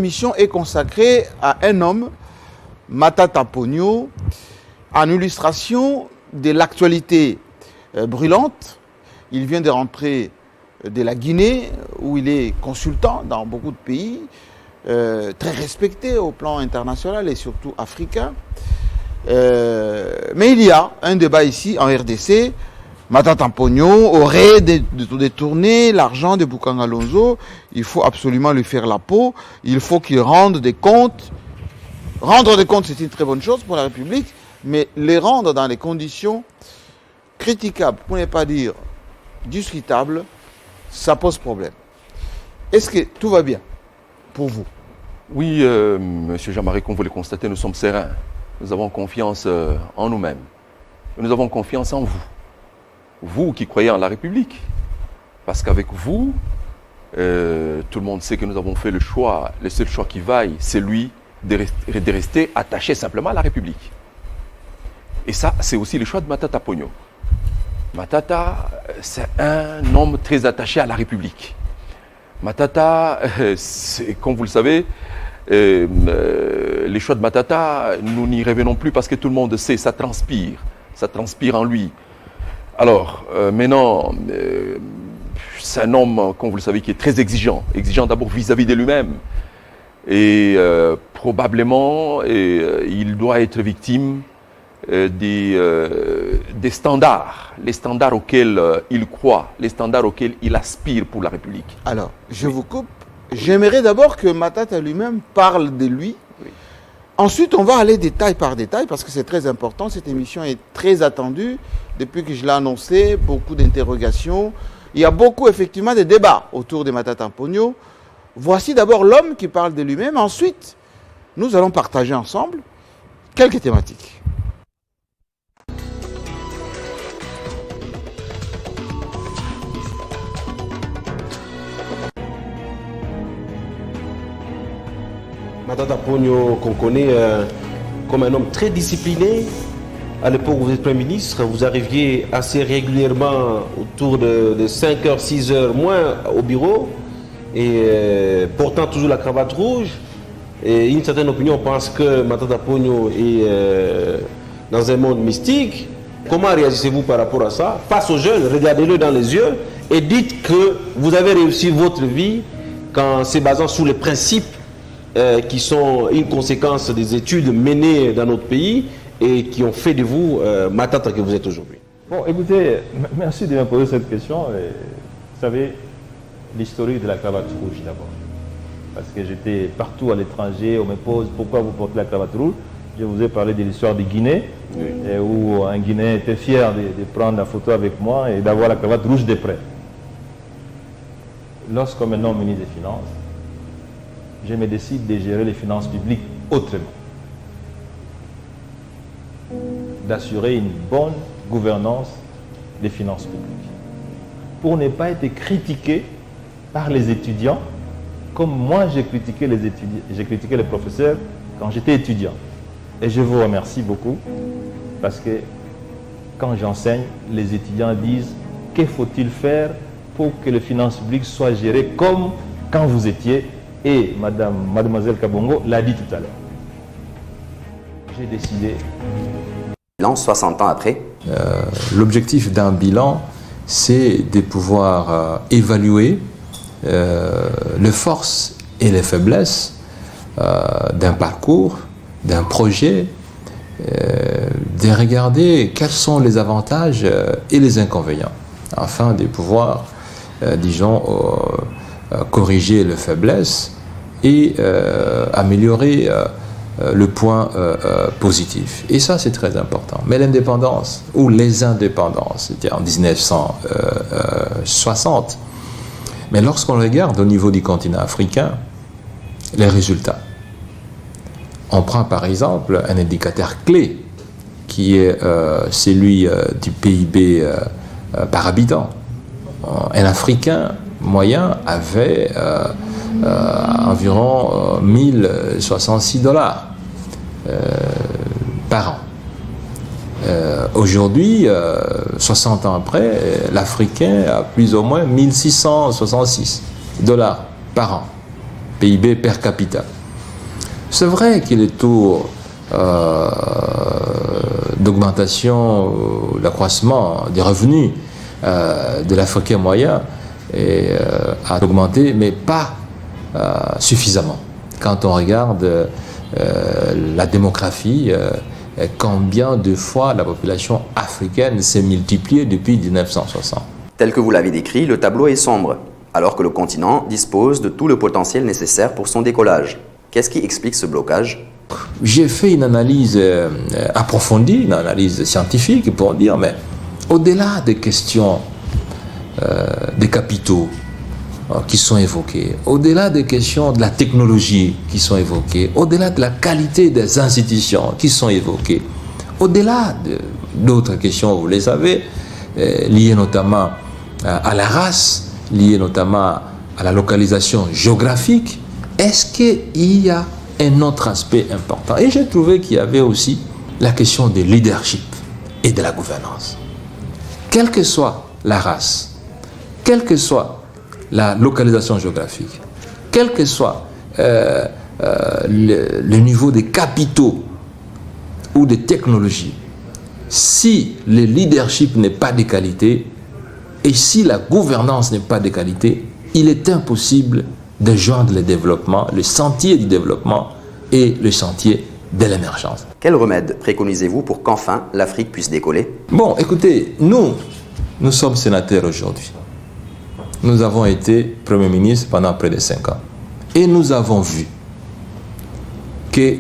émission est consacrée à un homme, Matata Ponyo, en illustration de l'actualité brûlante. Il vient de rentrer de la Guinée, où il est consultant dans beaucoup de pays, très respecté au plan international et surtout africain. Mais il y a un débat ici en RDC. Matata Ponyo aurait détourné l'argent de Bukanga Lonzo. Il faut absolument lui faire la peau. Il faut qu'il rende des comptes. Rendre des comptes, c'est une très bonne chose pour la République, mais les rendre dans les conditions critiquables, pour ne pas dire discutables, ça pose problème. Est-ce que tout va bien pour vous? Oui, Monsieur Jean-Marie, comme vous le constatez, nous sommes sereins. Nous avons confiance en nous-mêmes. Nous avons confiance en vous. Vous qui croyez en la République. Parce qu'avec vous, tout le monde sait que nous avons fait le choix, le seul choix qui vaille, c'est celui de rester attaché simplement à la République. Et ça, c'est aussi le choix de Matata Ponyo. Matata, c'est un homme très attaché à la République. Matata, comme vous le savez, les choix de Matata, nous n'y revenons plus parce que tout le monde sait, ça transpire en lui. Alors, maintenant, c'est un homme, comme vous le savez, qui est très exigeant d'abord vis-à-vis de lui-même. Et probablement, il doit être victime des standards, les standards auxquels il croit, les standards auxquels il aspire pour la République. Alors, je vous coupe. J'aimerais d'abord que Matata lui-même parle de lui. Oui. Ensuite, on va aller détail par détail parce que c'est très important. Cette émission est très attendue. Depuis que je l'ai annoncé, beaucoup d'interrogations. Il y a beaucoup, effectivement, de débats autour de Matata Ponyo. Voici d'abord l'homme qui parle de lui-même. Ensuite, nous allons partager ensemble quelques thématiques. Matata Ponyo, qu'on connaît comme un homme très discipliné. À l'époque où vous êtes Premier ministre, vous arriviez assez régulièrement autour de 5h, 6h moins au bureau et portant toujours la cravate rouge. Et une certaine opinion pense que Matata Ponyo est dans un monde mystique. Comment réagissez-vous par rapport à ça? Face aux jeunes, regardez-le dans les yeux et dites que vous avez réussi votre vie quand c'est basant sur les principes qui sont une conséquence des études menées dans notre pays et qui ont fait de vous Matata que vous êtes aujourd'hui. Bon, écoutez, merci de me poser cette question. Vous savez, l'historique de la cravate rouge d'abord. Parce que j'étais partout à l'étranger, on me pose pourquoi vous portez la cravate rouge. Je vous ai parlé de l'histoire de Guinée, oui. Où un Guinéen était fier de prendre la photo avec moi et d'avoir la cravate rouge de près. Lorsqu'on me nomme ministre des Finances, je me décide de gérer les finances publiques autrement. D'assurer une bonne gouvernance des finances publiques. Pour ne pas être critiqué par les étudiants, comme moi j'ai critiqué les professeurs quand j'étais étudiant. Et je vous remercie beaucoup, parce que quand j'enseigne, les étudiants disent que faut-il faire pour que les finances publiques soient gérées comme quand vous étiez. Et mademoiselle Kabongo l'a dit tout à l'heure. J'ai décidé. 60 ans après. L'objectif d'un bilan, c'est de pouvoir évaluer les forces et les faiblesses d'un parcours, d'un projet, de regarder quels sont les avantages et les inconvénients, afin de pouvoir, disons, corriger les faiblesses et améliorer le point positif. Et ça, c'est très important. Mais l'indépendance, ou les indépendances, c'était en 1960. Mais lorsqu'on regarde au niveau du continent africain, les résultats, on prend par exemple un indicateur clé qui est celui du PIB par habitant. Un Africain moyen avait environ 1066 $ par an. Aujourd'hui, 60 ans après, l'Africain a plus ou moins 1666 $ par an, PIB per capita. C'est vrai que les taux d'augmentation, d'accroissement des revenus de l'Africain moyen a augmenté, mais pas suffisamment. Quand on regarde la démographie, combien de fois la population africaine s'est multipliée depuis 1960. Tel que vous l'avez décrit, le tableau est sombre, alors que le continent dispose de tout le potentiel nécessaire pour son décollage. Qu'est-ce qui explique ce blocage? J'ai fait une analyse approfondie, une analyse scientifique pour dire, mais au-delà des questions des capitaux qui sont évoquées, au-delà des questions de la technologie qui sont évoquées, au-delà de la qualité des institutions qui sont évoquées, au-delà d'autres questions, vous les savez, liées notamment à la race, liées notamment à la localisation géographique, est-ce qu'il y a un autre aspect important? Et j'ai trouvé qu'il y avait aussi la question du leadership et de la gouvernance. Quelle que soit la race, quelle que soit la localisation géographique, quel que soit le niveau des capitaux ou des technologies, si le leadership n'est pas de qualité et si la gouvernance n'est pas de qualité, il est impossible de joindre le développement, le sentier du développement et le sentier de l'émergence. Quel remède préconisez-vous pour qu'enfin l'Afrique puisse décoller? Bon, écoutez, nous sommes sénateurs aujourd'hui. Nous avons été Premier ministre pendant près de 5 ans. Et nous avons vu que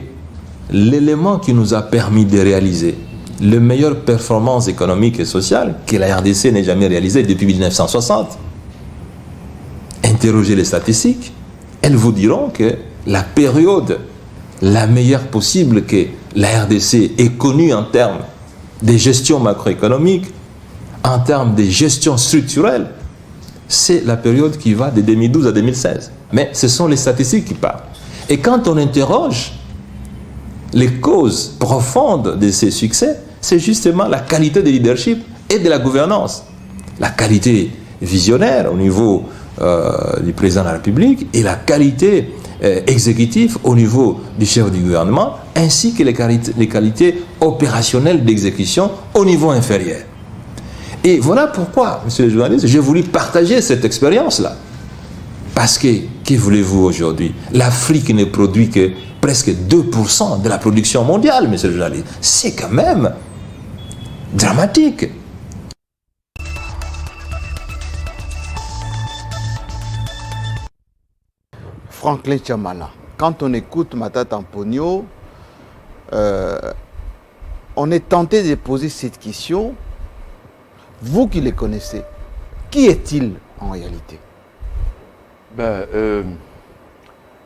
l'élément qui nous a permis de réaliser les meilleures performances économiques et sociales que la RDC n'ait jamais réalisées depuis 1960, interrogez les statistiques, elles vous diront que la période la meilleure possible que la RDC ait connue en termes de gestion macroéconomique, en termes de gestion structurelle, c'est la période qui va de 2012 à 2016. Mais ce sont les statistiques qui parlent. Et quand on interroge les causes profondes de ces succès, c'est justement la qualité de leadership et de la gouvernance. La qualité visionnaire au niveau du président de la République et la qualité exécutive au niveau du chef du gouvernement, ainsi que les qualités opérationnelles d'exécution au niveau inférieur. Et voilà pourquoi, monsieur le journaliste, j'ai voulu partager cette expérience-là. Parce que voulez-vous aujourd'hui? L'Afrique ne produit que presque 2% de la production mondiale, monsieur le journaliste. C'est quand même dramatique. Franklin Tchamala, quand on écoute Matata Mponyo, on est tenté de poser cette question. Vous qui les connaissez, qui est-il en réalité?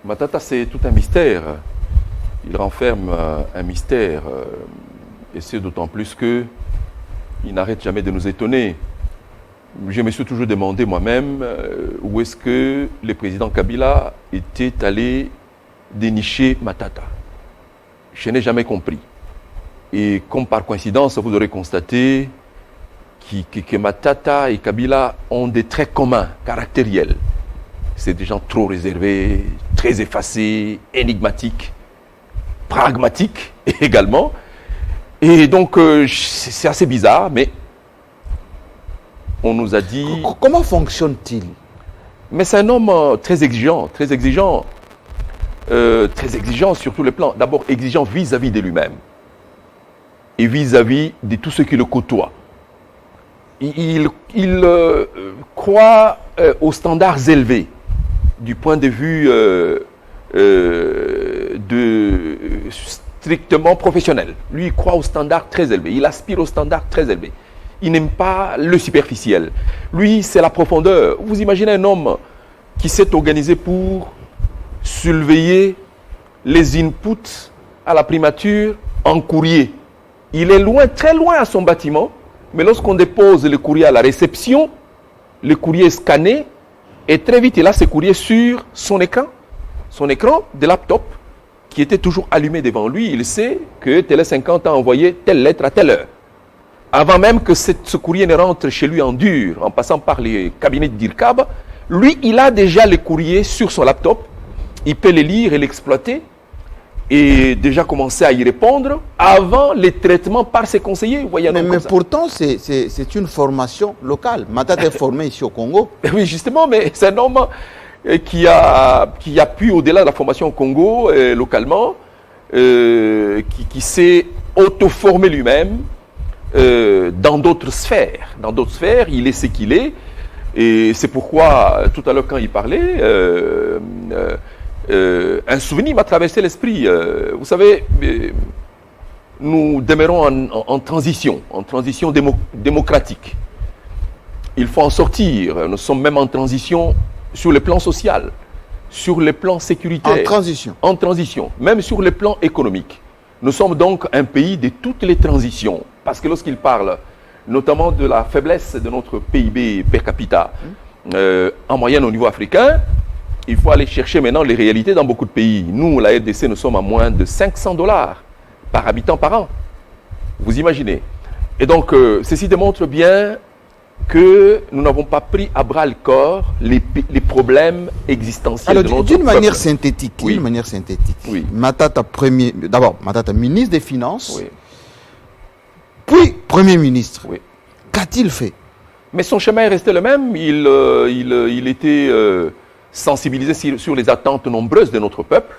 Matata, c'est tout un mystère. Il renferme un mystère. Et c'est d'autant plus qu'il n'arrête jamais de nous étonner. Je me suis toujours demandé moi-même où est-ce que le président Kabila était allé dénicher Matata. Je n'ai jamais compris. Et comme par coïncidence, vous aurez constaté que Matata et Kabila ont des traits communs, caractériels. C'est des gens trop réservés, très effacés, énigmatiques, pragmatiques également. Et donc, c'est assez bizarre, mais on nous a dit... Comment fonctionne-t-il? Mais c'est un homme très exigeant sur tous les plans. D'abord, exigeant vis-à-vis de lui-même et vis-à-vis de tous ceux qui le côtoient. Il croit aux standards élevés du point de vue strictement professionnel. Lui, il croit aux standards très élevés. Il aspire aux standards très élevés. Il n'aime pas le superficiel. Lui, c'est la profondeur. Vous imaginez un homme qui s'est organisé pour surveiller les inputs à la primature en courrier. Il est loin, très loin à son bâtiment, mais lorsqu'on dépose le courrier à la réception, le courrier est scanné et très vite, il a ce courrier sur son écran de laptop qui était toujours allumé devant lui. Il sait que Télé 50 a envoyé telle lettre à telle heure. Avant même que ce courrier ne rentre chez lui en dur, en passant par les cabinets de DIRCAB, lui, il a déjà le courrier sur son laptop. il peut les lire et l'exploiter et déjà commencer à y répondre avant les traitements par ses conseillers. Vous voyez, mais pourtant, c'est une formation locale. Matata est formé ici au Congo. Oui, justement, mais c'est un homme qui a pu, au-delà de la formation au Congo, localement, qui s'est auto-formé lui-même dans d'autres sphères. Dans d'autres sphères, il est ce qu'il est. Et c'est pourquoi, tout à l'heure, quand il parlait, un souvenir m'a traversé l'esprit. Vous savez, nous demeurons en transition démocratique. Il faut en sortir. Nous sommes même en transition sur le plan social, sur le plan sécuritaire. En transition, même sur le plan économique. Nous sommes donc un pays de toutes les transitions. Parce que lorsqu'il parle notamment de la faiblesse de notre PIB per capita, en moyenne au niveau africain, il faut aller chercher maintenant les réalités dans beaucoup de pays. Nous, la RDC, nous sommes à moins de $500 par habitant par an. Vous imaginez. Et donc, ceci démontre bien que nous n'avons pas pris à bras le corps les problèmes existentiels de notre peuple. D'une manière synthétique, oui. Matata Matata ministre des Finances, oui. Puis Premier ministre. Oui. Qu'a-t-il fait? Mais son chemin est resté le même. Il était sensibilisé sur les attentes nombreuses de notre peuple,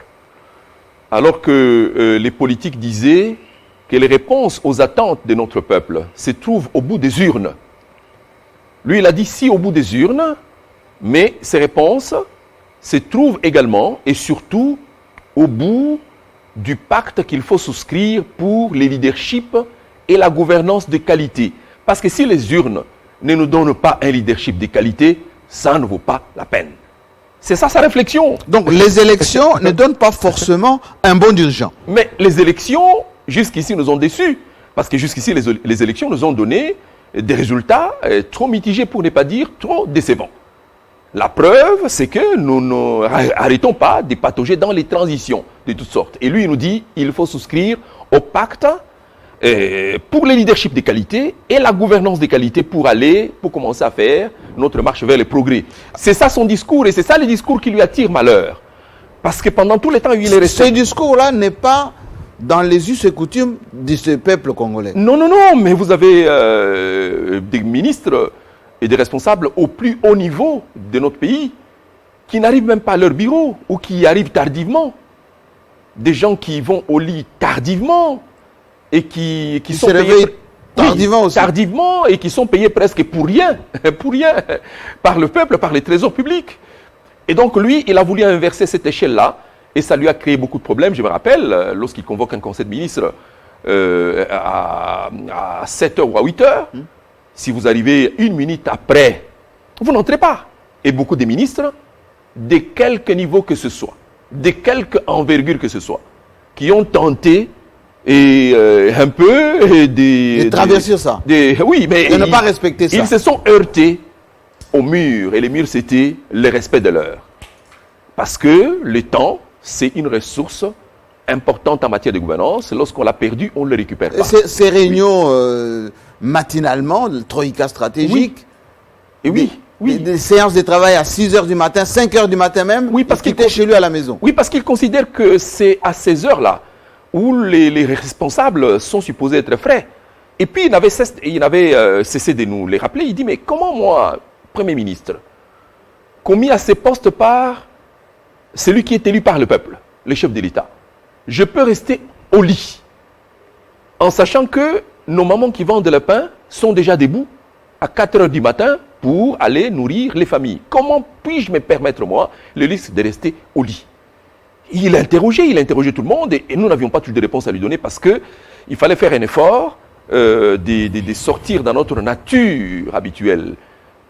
alors que les politiques disaient que les réponses aux attentes de notre peuple se trouvent au bout des urnes. Lui, il a dit si au bout des urnes, mais ces réponses se trouvent également et surtout au bout du pacte qu'il faut souscrire pour les leaderships et la gouvernance de qualité. Parce que si les urnes ne nous donnent pas un leadership de qualité, ça ne vaut pas la peine. C'est ça sa réflexion. Donc les élections ne donnent pas forcément un bon dirigeant. Mais les élections, jusqu'ici, nous ont déçus. Parce que jusqu'ici, les élections nous ont donné des résultats trop mitigés, pour ne pas dire trop décevants. La preuve, c'est que nous n'arrêtons pas de patauger dans les transitions de toutes sortes. Et lui, il nous dit il faut souscrire au pacte pour les leaderships de qualité et la gouvernance de qualité pour commencer à faire notre marche vers le progrès. C'est ça son discours et c'est ça le discours qui lui attire malheur. Parce que pendant tout le temps, il est resté... Ce discours-là n'est pas dans les us et coutumes de ce peuple congolais. Non, mais vous avez des ministres et des responsables au plus haut niveau de notre pays qui n'arrivent même pas à leur bureau ou qui arrivent tardivement. Des gens qui vont au lit tardivement et qui sont payés tardivement aussi. Tardivement et qui sont payés presque pour rien, par le peuple, par les trésors publics. Et donc lui, il a voulu inverser cette échelle-là et ça lui a créé beaucoup de problèmes. Je me rappelle, lorsqu'il convoque un conseil de ministres à 7h ou à 8h, si vous arrivez 1 minute après, vous n'entrez pas. Et beaucoup de ministres, de quelque niveau que ce soit, de quelque envergure que ce soit, qui ont tenté un peu de traverser ça. Oui, mais de ne pas respecter ça. Ils se sont heurtés au mur. Et le mur, c'était le respect de l'heure. Parce que le temps, c'est une ressource importante en matière de gouvernance. Lorsqu'on l'a perdu, on ne le récupère pas. Ces réunions matinalement, le troïka stratégique. Et des séances de travail à 6h du matin, 5h du matin même, parce qu'il était chez lui à la maison. Oui, parce qu'il considère que c'est à ces heures-là où les responsables sont supposés être frais. Et puis, il avait cessé de nous les rappeler. Il dit, mais comment moi, Premier ministre, commis à ces postes par celui qui est élu par le peuple, le chef de l'État, je peux rester au lit, en sachant que nos mamans qui vendent le pain sont déjà debout à 4h du matin pour aller nourrir les familles. Comment puis-je me permettre, moi, le risque de rester au lit? Il a interrogé tout le monde et nous n'avions pas toutes de réponses à lui donner parce qu'il fallait faire un effort de sortir dans notre nature habituelle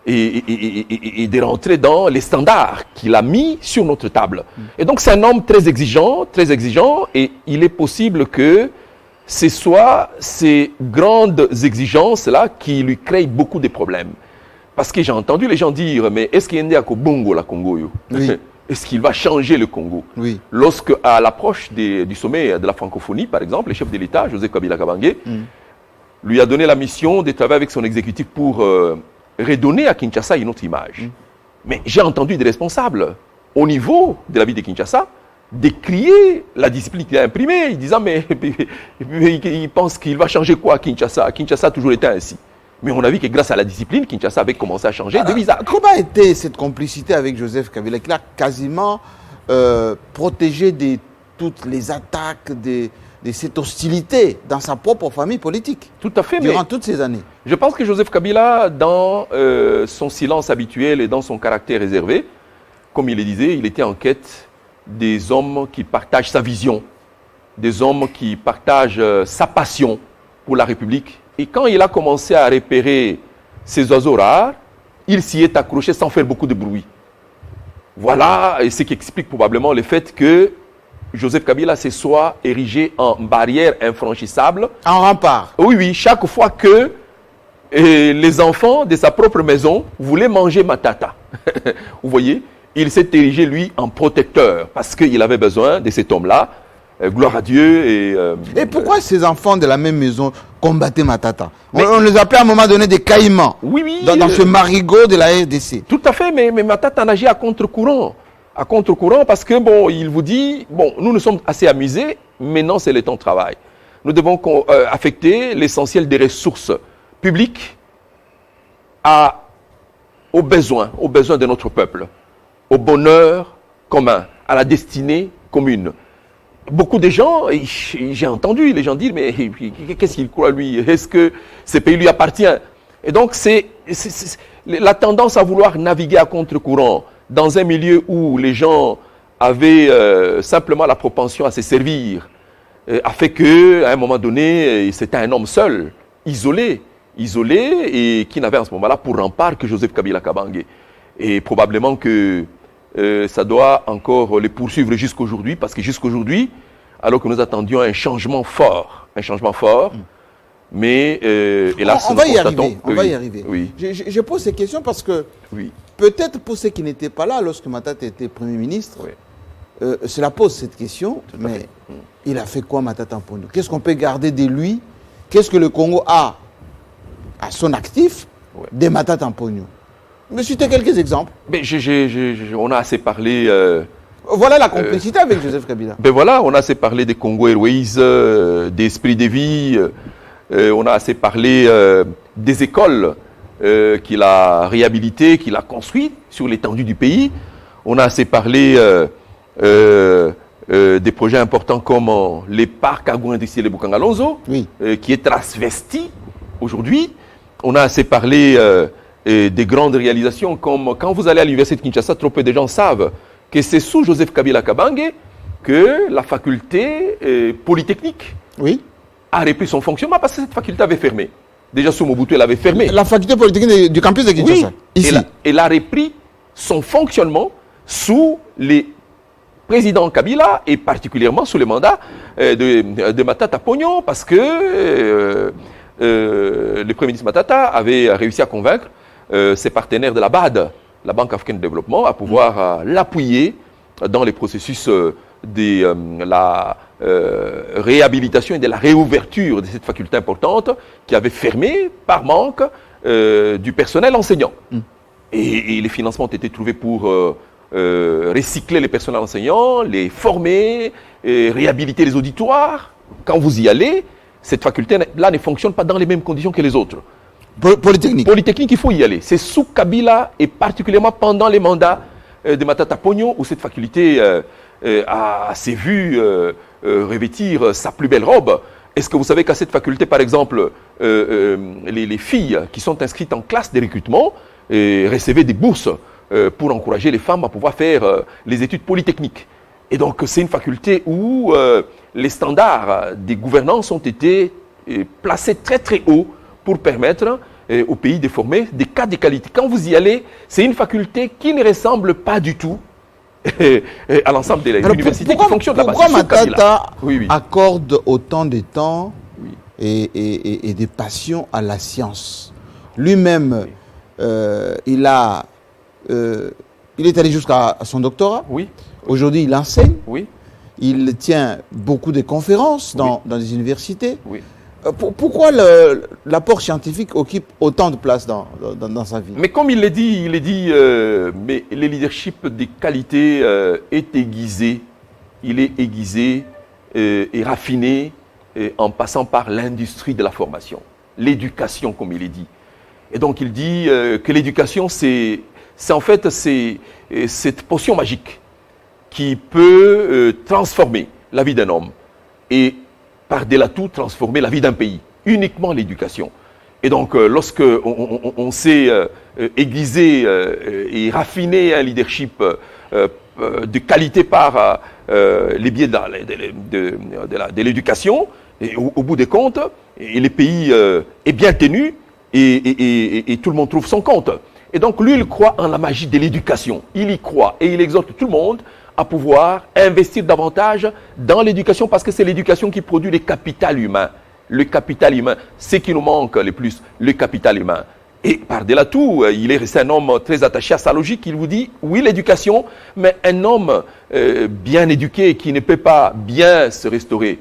et de rentrer dans les standards qu'il a mis sur notre table. Et donc c'est un homme très exigeant et il est possible que ce soit ces grandes exigences-là qui lui créent beaucoup de problèmes. Parce que j'ai entendu les gens dire, mais est-ce qu'il y a un Bongo la Congo? Oui. Est-ce qu'il va changer le Congo? Oui. Lorsque, à l'approche du sommet de la francophonie, par exemple, le chef de l'État, José Kabila Kabange, lui a donné la mission de travailler avec son exécutif pour redonner à Kinshasa une autre image. Mais j'ai entendu des responsables au niveau de la ville de Kinshasa, décrier la discipline qu'il a imprimée, disant mais il pense qu'il va changer quoi à Kinshasa? Kinshasa a toujours été ainsi. Mais on a vu que grâce à la discipline, Kinshasa avait commencé à changer de visage. Comment était cette complicité avec Joseph Kabila, qui l'a quasiment protégé de toutes les attaques, de cette hostilité dans sa propre famille politique? Tout à fait. Durant mais toutes ces années. je pense que Joseph Kabila, dans son silence habituel et dans son caractère réservé, comme il le disait, il était en quête des hommes qui partagent sa vision, des hommes qui partagent sa passion pour la République. Et quand il a commencé à repérer ces oiseaux rares, il s'y est accroché sans faire beaucoup de bruit. Voilà ce qui explique probablement le fait que Joseph Kabila se soit érigé en barrière infranchissable. En rempart. Oui, oui, chaque fois que les enfants de sa propre maison voulaient manger Matata. Vous voyez, il s'est érigé, lui, en protecteur, parce qu'il avait besoin de cet homme-là. Gloire à Dieu. Et pourquoi ces enfants de la même maison combattaient Matata? Mais- On les appelait à un moment donné des caïmans. Oui, oui. Dans ce marigot de la RDC. Tout à fait, mais Matata nageait à contre-courant. À contre-courant parce que, bon, il vous dit, bon, nous sommes assez amusés, maintenant c'est le temps de travail. Nous devons affecter l'essentiel des ressources publiques aux besoins de notre peuple, au bonheur commun, à la destinée commune. Beaucoup de gens, j'ai entendu les gens dire, mais qu'est-ce qu'il croit lui? Est-ce que ce pays lui appartient? Et donc c'est la tendance à vouloir naviguer à contre-courant dans un milieu où les gens avaient simplement la propension à se servir, a fait qu'à un moment donné, c'était un homme seul, isolé, et qui n'avait en ce moment-là pour rempart que Joseph Kabila Kabange. Et probablement que ça doit encore les poursuivre jusqu'aujourd'hui, parce que jusqu'aujourd'hui, alors que nous attendions un changement fort, mais hélas, On va y constatons- arriver. On va y arriver. Oui, Je pose ces questions parce que oui. peut-être pour ceux qui n'étaient pas là lorsque Matata était Premier ministre, Oui. cela pose cette question, à mais fait. il a fait quoi Matata Mponyo? Qu'est-ce qu'on peut garder de lui? Qu'est-ce que le Congo a à son actif de Matata Mponyo? Me citez quelques exemples. Mais on a assez parlé. Voilà la complicité avec Joseph Kabila. Ben voilà, on a assez parlé des Congo Airways, d'Esprit de vie. On a assez parlé des écoles qu'il a réhabilitées, qu'il a construites sur l'étendue du pays. On a assez parlé des projets importants comme les parcs agro-industriels de Bukangalonzo, Oui. qui est transvesti aujourd'hui. On a assez parlé des grandes réalisations comme quand vous allez à l'université de Kinshasa, trop peu de gens savent que c'est sous Joseph Kabila Kabange que la faculté polytechnique Oui. a repris son fonctionnement parce que cette faculté avait fermé. Déjà sous Mobutu, elle avait fermé. La faculté polytechnique du campus de Kinshasa. Ici. Elle a repris son fonctionnement sous les présidents Kabila et particulièrement sous le mandat de Matata Pognon parce que le Premier ministre Matata avait réussi à convaincre ses partenaires de la BAD, la Banque africaine de développement, à pouvoir l'appuyer dans les processus de la réhabilitation et de la réouverture de cette faculté importante qui avait fermé par manque du personnel enseignant. Et les financements ont été trouvés pour recycler les personnels enseignants, les former, réhabiliter les auditoires. Quand vous y allez, cette faculté-là ne fonctionne pas dans les mêmes conditions que les autres. Polytechnique. Polytechnique, il faut y aller. C'est sous Kabila et particulièrement pendant les mandats de Matata Pognon où cette faculté s'est vue revêtir sa plus belle robe. Est-ce que vous savez qu'à cette faculté, par exemple, les filles qui sont inscrites en classe de recrutement recevaient des bourses pour encourager les femmes à pouvoir faire les études polytechniques. Et donc, c'est une faculté où les standards des gouvernances ont été placés très très haut pour permettre au pays de former des cadres de qualité. Quand vous y allez, c'est une faculté qui ne ressemble pas du tout à l'ensemble des universités qui fonctionnent là-bas. Pourquoi C'est sous Kabila. Matata Oui. accorde autant de temps Oui. et de passion à la science? Lui-même, il est allé jusqu'à son doctorat. Oui, Aujourd'hui, il enseigne. oui, Il tient beaucoup de conférences dans les universités. oui. Pourquoi l'apport scientifique occupe autant de place dans sa vie? Mais comme il l'a dit, mais le leadership des qualités est aiguisé. Il est aiguisé et raffiné en passant par l'industrie de la formation, l'éducation, comme il est dit. Et donc il dit que l'éducation, c'est en fait cette potion magique qui peut transformer la vie d'un homme et par-delà tout transformer la vie d'un pays. Uniquement l'éducation. Et donc lorsque on sait aiguiser et raffiner un leadership de qualité par les biais de l'éducation, et au bout des comptes, et le pays est bien tenu et tout le monde trouve son compte. Et donc lui, il croit en la magie de l'éducation. Il y croit et il exhorte tout le monde à pouvoir investir davantage dans l'éducation parce que c'est l'éducation qui produit le capital humain. Le capital humain, c'est ce qui nous manque le plus, le capital humain. Et par-delà tout, il est resté un homme très attaché à sa logique. Il vous dit, oui, l'éducation, mais un homme bien éduqué qui ne peut pas bien se restaurer.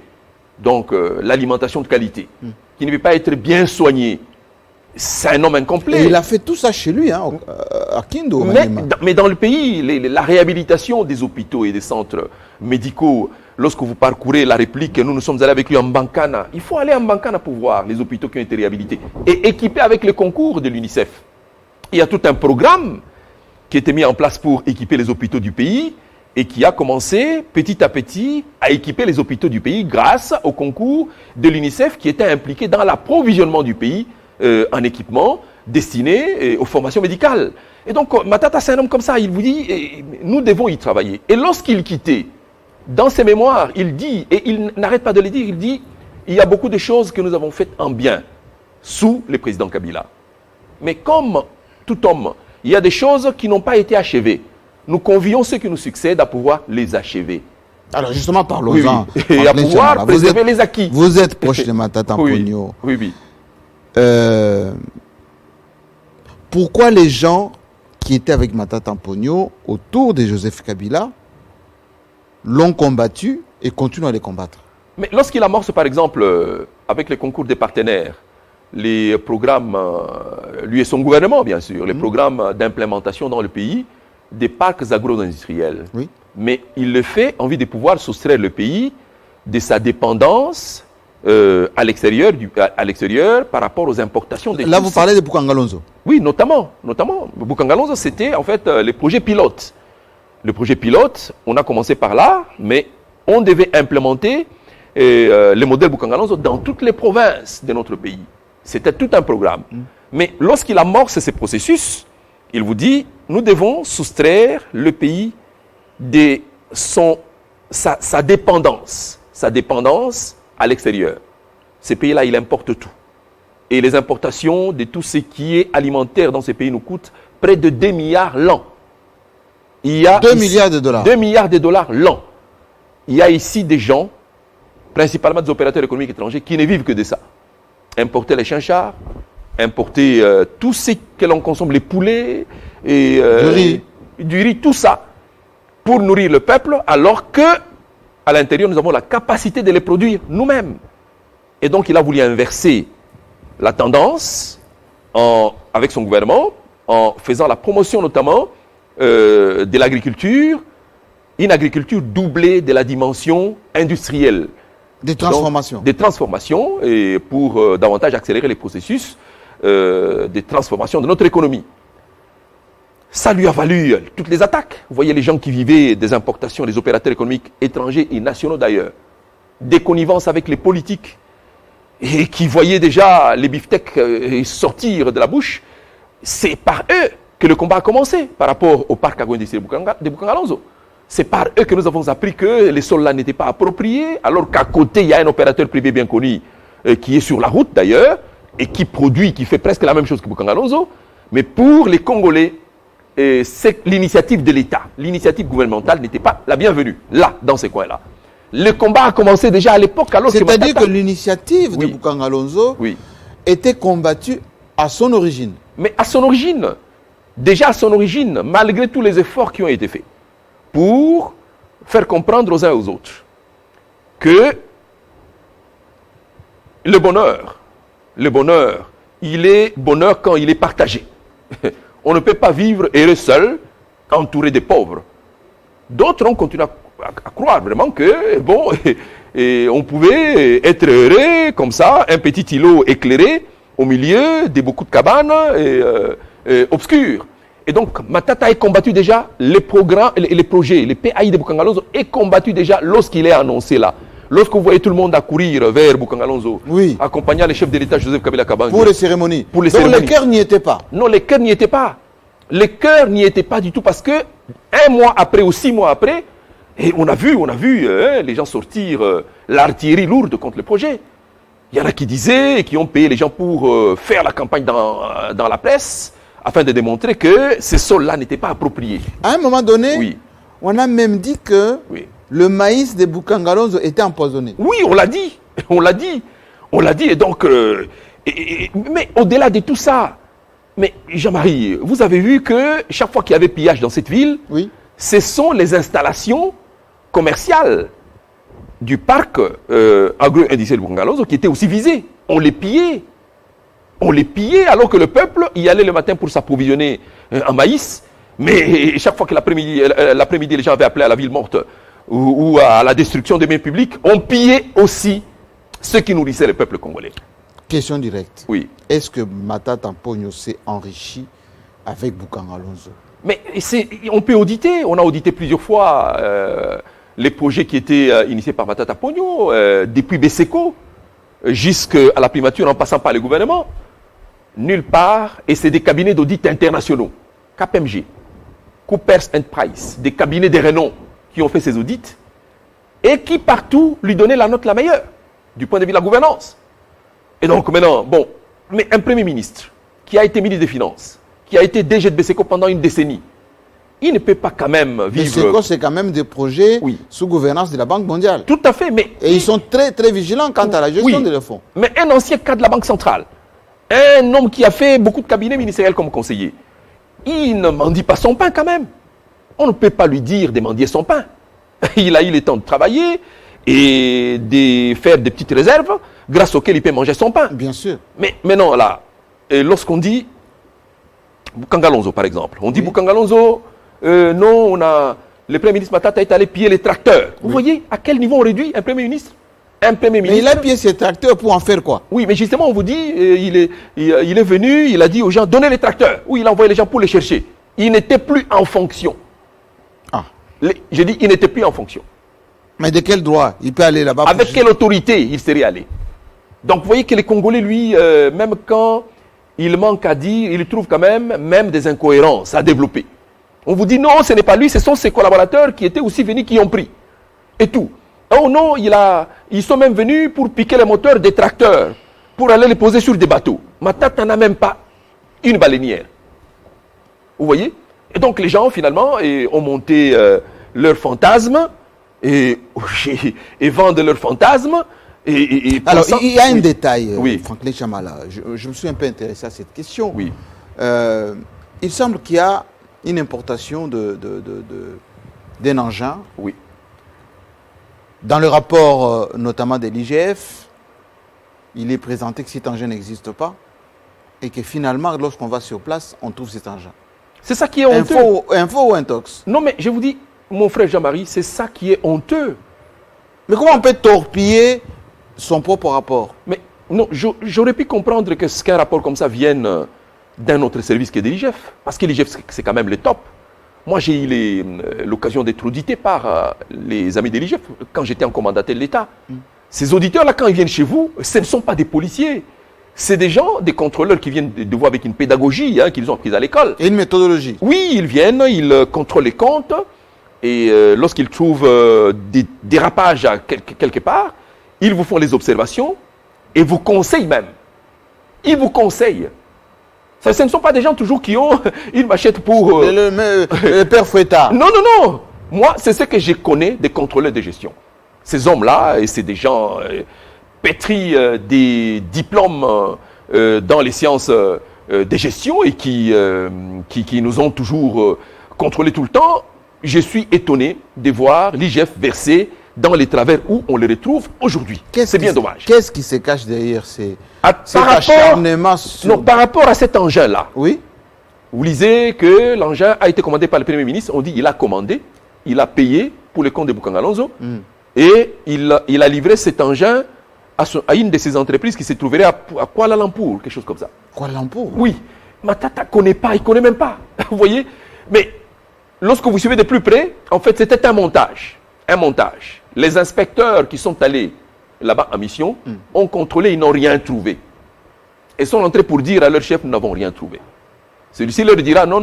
Donc, l'alimentation de qualité, qui ne peut pas être bien soigné. C'est un homme incomplet. Et il a fait tout ça chez lui, hein, à Kindu. Mais dans le pays, la réhabilitation des hôpitaux et des centres médicaux, lorsque vous parcourez la réplique, nous sommes allés avec lui en Bankana. Il faut aller en Bankana pour voir les hôpitaux qui ont été réhabilités et équipés avec le concours de l'UNICEF. Il y a tout un programme qui a été mis en place pour équiper les hôpitaux du pays et qui a commencé petit à petit à équiper les hôpitaux du pays grâce au concours de l'UNICEF qui était impliqué dans l'approvisionnement du pays en équipement destiné aux formations médicales. Et donc, Matata, c'est un homme comme ça, il vous dit, nous devons y travailler. Et lorsqu'il quittait, dans ses mémoires, il dit, et il n'arrête pas de le dire, il dit, il y a beaucoup de choses que nous avons faites en bien, sous le président Kabila. Mais comme tout homme, il y a des choses qui n'ont pas été achevées. Nous convions ceux qui nous succèdent à pouvoir les achever. Alors justement, parlons-en. Oui, oui. Et à pouvoir préserver les acquis. Vous êtes proche de Matata Mponyo. Oui, oui. Pourquoi les gens qui étaient avec Matata Mponyo autour de Joseph Kabila l'ont combattu et continuent à les combattre? Mais lorsqu'il amorce, par exemple, avec les concours des partenaires, les programmes, lui et son gouvernement, bien sûr, les programmes d'implémentation dans le pays, des parcs agro-industriels. Oui. Mais il le fait en vue de pouvoir soustraire le pays de sa dépendance à l'extérieur par rapport aux importations des Là, vous parlez de Bukangalonzo. Oui, notamment. Bukangalonzo, c'était en fait les projets pilotes. Le projet pilote, on a commencé par là, mais on devait implémenter le modèle Bukangalonzo dans toutes les provinces de notre pays. C'était tout un programme. Mais lorsqu'il amorce ces processus, il vous dit, nous devons soustraire le pays de sa dépendance à l'extérieur. Ces pays-là, ils importent tout. Et les importations de tout ce qui est alimentaire dans ces pays nous coûtent près de 2 milliards l'an. Il y a 2 milliards de dollars. 2 milliards de dollars l'an. Il y a ici des gens, principalement des opérateurs économiques étrangers, qui ne vivent que de ça. Importer les chinchards, importer tout ce que l'on consomme, les poulets, et, du riz, tout ça, pour nourrir le peuple, alors que à l'intérieur, nous avons la capacité de les produire nous-mêmes. Et donc, il a voulu inverser la tendance avec son gouvernement, en faisant la promotion notamment de l'agriculture, une agriculture doublée de la dimension industrielle. Des transformations. Donc, des transformations, et pour davantage accélérer les processus de transformation de notre économie. Ça lui a valu toutes les attaques. Vous voyez les gens qui vivaient des importations, des opérateurs économiques étrangers et nationaux d'ailleurs, des connivences avec les politiques, et qui voyaient déjà les beefsteaks sortir de la bouche. C'est par eux que le combat a commencé par rapport au parc agro-industriel de Bukangalonzo. C'est par eux que nous avons appris que les sols là n'étaient pas appropriés, alors qu'à côté, il y a un opérateur privé bien connu qui est sur la route d'ailleurs, et qui produit, qui fait presque la même chose que Bukangalonzo. Mais pour les Congolais, c'est l'initiative de l'État, l'initiative gouvernementale n'était pas la bienvenue, là, dans ces coins-là. Le combat a commencé déjà à l'époque, alors que c'est-à-dire que l'initiative de Bukangalonzo était combattue à son origine. Mais à son origine, déjà à son origine, malgré tous les efforts qui ont été faits, pour faire comprendre aux uns et aux autres que le bonheur, il est bonheur quand il est partagé. On ne peut pas vivre heureux seul, entouré des pauvres. D'autres ont continué à croire vraiment que, bon, et on pouvait être heureux comme ça, un petit îlot éclairé au milieu de beaucoup de cabanes obscures. Et donc, Matata est combattu déjà, les programmes, les projets, les PAI de Boukangalonzo est combattu déjà lorsqu'il est annoncé là. Lorsque vous voyez tout le monde à courir vers Boukangalonzo, Oui. accompagnant le chef de l'État Joseph Kabila Kabange. Pour les cérémonies. Pour les Donc cérémonies. les cœurs n'y étaient pas. Non, les cœurs n'y étaient pas. Les cœurs n'y étaient pas du tout parce que 1 mois après ou 6 mois après, et on a vu les gens sortir l'artillerie lourde contre le projet. Il y en a qui disaient, qui ont payé les gens pour faire la campagne dans la presse, afin de démontrer que ces sols-là n'étaient pas appropriés. À un moment donné, Oui. on a même dit que Oui. le maïs de Boukangalonzo était empoisonné. Oui, on l'a dit. On l'a dit. On l'a dit. Et donc, mais au-delà de tout ça, mais Jean-Marie, vous avez vu que chaque fois qu'il y avait pillage dans cette ville, Oui. ce sont les installations commerciales du parc agro-industriel de Boukangalonzo qui étaient aussi visées. On les pillait. On les pillait alors que le peuple y allait le matin pour s'approvisionner en maïs. Mais chaque fois que l'après-midi, les gens avaient appelé à la ville morte ou à la destruction des biens publics, on pillait aussi ce qui nourrissait le peuple congolais. Question directe. Oui. Est-ce que Matata Ponyo s'est enrichi avec Boukangalonzo? Mais on peut auditer. On a audité plusieurs fois les projets qui étaient initiés par Matata Ponyo, depuis Beseko jusqu'à la primature en passant par le gouvernement. Nulle part, et c'est des cabinets d'audit internationaux, KPMG, Coopers and Price, des cabinets de renom qui ont fait ces audits et qui partout lui donnaient la note la meilleure du point de vue de la gouvernance. Et donc maintenant, bon, mais un premier ministre qui a été ministre des Finances, qui a été DG de Beseko pendant une décennie, il ne peut pas quand même vivre... Beseko, c'est quand même des projets Oui. sous gouvernance de la Banque mondiale. Tout à fait, mais... Et ils sont très, très vigilants quant à la gestion Oui. des fonds. Mais un ancien cadre de la Banque centrale, un homme qui a fait beaucoup de cabinets ministériels comme conseiller, il ne mendie pas son pain quand même. On ne peut pas lui dire de mendier son pain. Il a eu le temps de travailler et de faire des petites réserves grâce auxquelles il peut manger son pain. Bien sûr. Mais maintenant, là, lorsqu'on dit Boukangalonzo, par exemple, on dit Boukangalonzo, non, le Premier ministre Matata est allé piller les tracteurs. Vous voyez à quel niveau on réduit un Premier ministre? Un Premier Mais ministre. il a pillé ses tracteurs pour en faire quoi? Oui, mais justement, on vous dit, il est venu, il a dit aux gens, donnez les tracteurs. Oui, il a envoyé les gens pour les chercher. Il n'était plus en fonction. Ah. J'ai dit, il n'était plus en fonction. Mais de quel droit il peut aller là-bas? Avec quelle autorité il serait allé? Donc, vous voyez que les Congolais, lui, même quand il manque à dire, il trouve quand même des incohérences à développer. On vous dit, non, ce n'est pas lui, ce sont ses collaborateurs qui étaient aussi venus, qui ont pris. Et tout. Oh non, ils sont même venus pour piquer les moteurs des tracteurs, pour aller les poser sur des bateaux. Matata n'a même pas une baleinière. Vous voyez? Et donc les gens, finalement, ont monté leurs fantasmes et vendent leurs fantasmes. Alors, il y a un détail, Oui. Franklin Chamala. Je me suis un peu intéressé à cette question. Oui. Il semble qu'il y a une importation d'un engin. Oui. Dans le rapport, notamment de l'IGF, il est présenté que cet engin n'existe pas et que finalement, lorsqu'on va sur place, on trouve cet engin. C'est ça qui est honteux. Info ou intox? Non, mais je vous dis, mon frère Jean-Marie, c'est ça qui est honteux. Mais comment on peut torpiller son propre rapport? Mais non, j'aurais pu comprendre qu'un rapport comme ça vienne d'un autre service que de l'IGF. Parce que l'IGF, c'est quand même le top. Moi, j'ai eu l'occasion d'être audité par les amis de l'IGF quand j'étais en commandataire de l'État. Ces auditeurs-là, quand ils viennent chez vous, ce ne sont pas des policiers. C'est des gens, des contrôleurs qui viennent de vous avec une pédagogie qu'ils ont apprise à l'école. Et une méthodologie. Oui, ils viennent, ils contrôlent les comptes. Et lorsqu'ils trouvent des dérapages quelque part, ils vous font les observations et vous conseillent même. Ils vous conseillent. Ce ne sont pas des gens toujours qui ont une machette pour... Le père Fouettard. Non, non, non. Moi, c'est ce que je connais des contrôleurs de gestion. Ces hommes-là, et c'est des gens pétris des diplômes dans les sciences de gestion et qui nous ont toujours contrôlés tout le temps. Je suis étonné de voir l'IGF verser dans les travers où on les retrouve aujourd'hui. C'est bien dommage. Qu'est-ce qui se cache derrière cet Par acharnement sur... non, par rapport à cet engin-là, Oui. vous lisez que l'engin a été commandé par le Premier ministre. On dit qu'il a commandé, il a payé pour le compte de Boucanga Alonso et il a livré cet engin à une de ses entreprises qui se trouverait à Kuala Lumpur, quelque chose comme ça. Kuala Lumpur? Oui, Matata ne connaît pas, il ne connaît même pas. Vous voyez? Mais lorsque vous suivez de plus près, en fait, c'était un montage. Un montage. Les inspecteurs qui sont allés là-bas en mission ont contrôlé, ils n'ont rien trouvé. Ils sont rentrés pour dire à leur chef, nous n'avons rien trouvé. Celui-ci leur dira, non,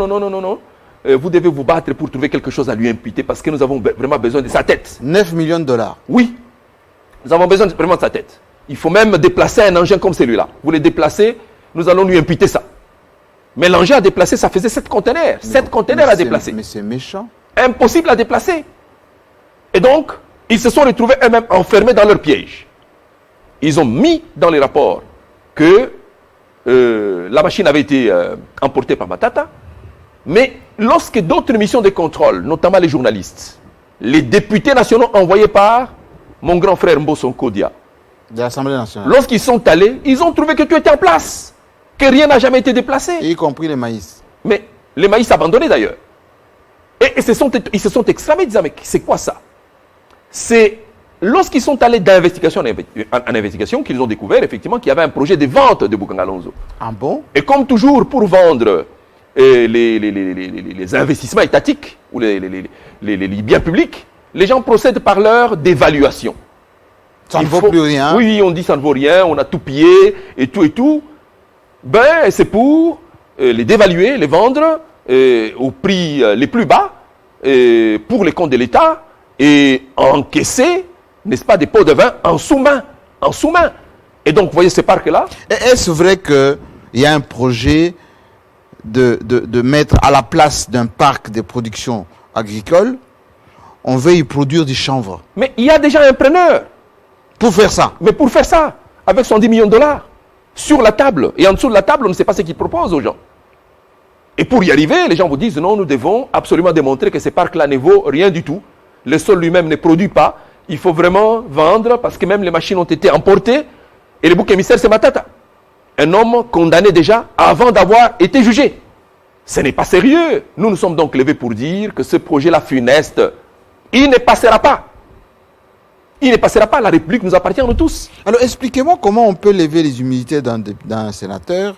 vous devez vous battre pour trouver quelque chose à lui imputer parce que nous avons vraiment besoin de sa tête. 9 millions de dollars. Oui, nous avons besoin vraiment de sa tête. Il faut même déplacer un engin comme celui-là. Vous le déplacez, nous allons lui imputer ça. Mais l'engin à déplacer, ça faisait 7 conteneurs. 7 conteneurs à déplacer. Mais c'est méchant. Impossible à déplacer. Et donc, ils se sont retrouvés eux-mêmes enfermés dans leur piège. Ils ont mis dans les rapports que la machine avait été emportée par Matata. Mais lorsque d'autres missions de contrôle, notamment les journalistes, les députés nationaux envoyés par mon grand frère Mbosso Kodia, De l'Assemblée nationale. lorsqu'ils sont allés, ils ont trouvé que tout était en place, que rien n'a jamais été déplacé. Y compris les maïs. Mais les maïs abandonnés d'ailleurs. Et ils se sont exclamés, disant, mais c'est quoi ça? C'est lorsqu'ils sont allés d'investigation en investigation qu'ils ont découvert effectivement qu'il y avait un projet de vente de Boucanga Alonso. Ah bon? Et comme toujours, pour vendre les investissements étatiques ou les biens publics, les gens procèdent par leur dévaluation. Ça ne vaut plus rien. Oui, on dit ça ne vaut rien, on a tout pillé et tout et tout. Ben, c'est pour les dévaluer, les vendre au prix les plus bas pour les comptes de l'État et encaisser, n'est-ce pas, des pots de vin en sous-main. En sous-main. Et donc, vous voyez ce parc-là? Est-ce vrai qu'il y a un projet de mettre à la place d'un parc de production agricole, on veut y produire du chanvre? Mais il y a déjà un preneur. Pour faire ça? Mais pour faire ça, avec 110 millions de dollars, sur la table, et en dessous de la table, on ne sait pas ce qu'il propose aux gens. Et pour y arriver, les gens vous disent, non, nous devons absolument démontrer que ce parc-là ne vaut rien du tout. Le sol lui-même ne produit pas. Il faut vraiment vendre parce que même les machines ont été emportées. Et le bouc émissaire, c'est Matata. Un homme condamné déjà avant d'avoir été jugé. Ce n'est pas sérieux. Nous sommes donc levés pour dire que ce projet-là funeste, il ne passera pas. Il ne passera pas. La République nous appartient à nous tous. Alors expliquez-moi comment on peut lever les humilités d'un sénateur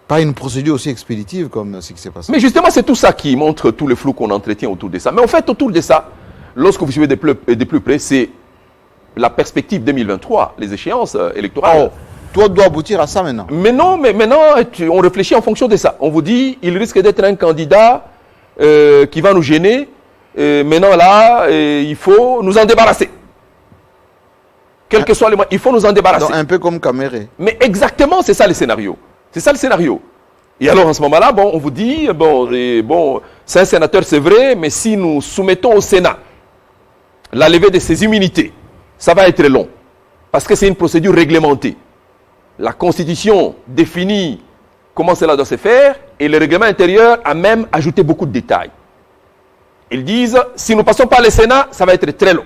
par une procédure aussi expéditive comme ce qui s'est passé. Mais justement, c'est tout ça qui montre tout le flou qu'on entretient autour de ça. Mais en fait, autour de ça, lorsque vous suivez de plus près, c'est la perspective 2023, les échéances électorales. Oh, tout doit aboutir à ça maintenant. Mais non, mais maintenant, on réfléchit en fonction de ça. On vous dit, il risque d'être un candidat qui va nous gêner. Maintenant, là, il faut nous en débarrasser. Quel que soit les moyens, il faut nous en débarrasser. Donc, un peu comme Caméré. Mais exactement, c'est ça le scénario. C'est ça le scénario. Et alors, en ce moment-là, bon, on vous dit, bon, c'est un sénateur, c'est vrai, mais si nous soumettons au Sénat la levée de ses immunités, ça va être long. Parce que c'est une procédure réglementée. La Constitution définit comment cela doit se faire et le règlement intérieur a même ajouté beaucoup de détails. Ils disent, si nous passons par le Sénat, ça va être très long.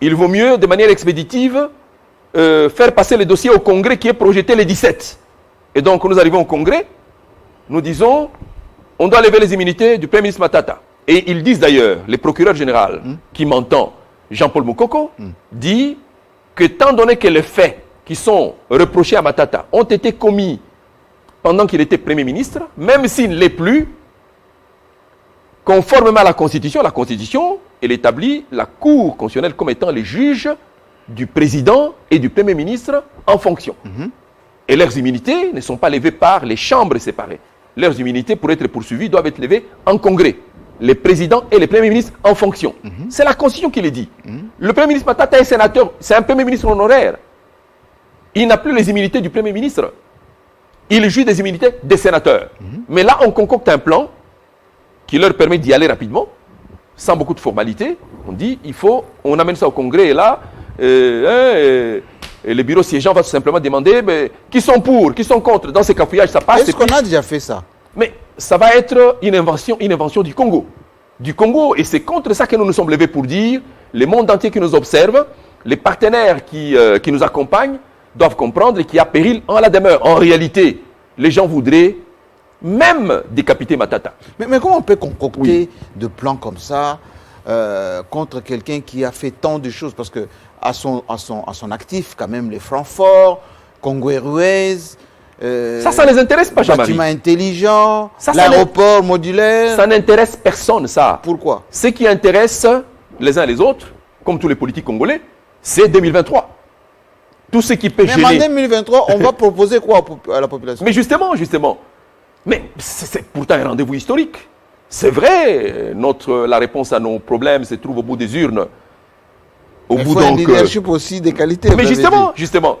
Il vaut mieux, de manière expéditive, faire passer le dossier au Congrès qui est projeté le 17. Et donc, nous arrivons au Congrès, nous disons, on doit lever les immunités du Premier ministre Matata. Et ils disent d'ailleurs, le procureur général qui m'entend, Jean-Paul Moukoko, dit que, étant donné que les faits qui sont reprochés à Matata ont été commis pendant qu'il était Premier ministre, même s'il ne l'est plus, conformément à la Constitution, elle établit la Cour constitutionnelle comme étant les juges du président et du Premier ministre en fonction. Et leurs immunités ne sont pas levées par les chambres séparées. Leurs immunités, pour être poursuivies, doivent être levées en Congrès. Les présidents et les premiers ministres en fonction. C'est la Constitution qui le dit. Le Premier ministre Matata est sénateur, c'est un Premier ministre honoraire. Il n'a plus les immunités du Premier ministre. Il jouit des immunités des sénateurs. Mais là, on concocte un plan qui leur permet d'y aller rapidement, sans beaucoup de formalités. On dit, on amène ça au Congrès et là, et le bureau siégeant va tout simplement demander qui sont pour, qui sont contre. Dans ces cafouillages, ça passe. Est-ce qu'on a déjà fait ça? Mais ça va être une invention du Congo. Et c'est contre ça que nous nous sommes levés pour dire le monde entier qui nous observe, les partenaires qui nous accompagnent doivent comprendre qu'il y a péril en la demeure. En réalité, les gens voudraient même décapiter Matata. Mais comment on peut concocter Oui. de plans comme ça contre quelqu'un qui a fait tant de choses? Parce que à son actif, quand même, les Francfort, Congo Airways, Ça les intéresse pas, Jean-Marie. bâtiment intelligent, Ça l'aéroport modulaire. Ça n'intéresse personne, ça. Pourquoi? Ce qui intéresse les uns les autres, comme tous les politiques congolais, c'est 2023. Tout ce qui peut Même en gêner. 2023, on va proposer quoi à la population? Mais justement. Mais c'est pourtant un rendez-vous historique. C'est vrai, la réponse à nos problèmes se trouve au bout des urnes. Au Il bout faut un donc. leadership aussi des qualités. Mais vous avez justement.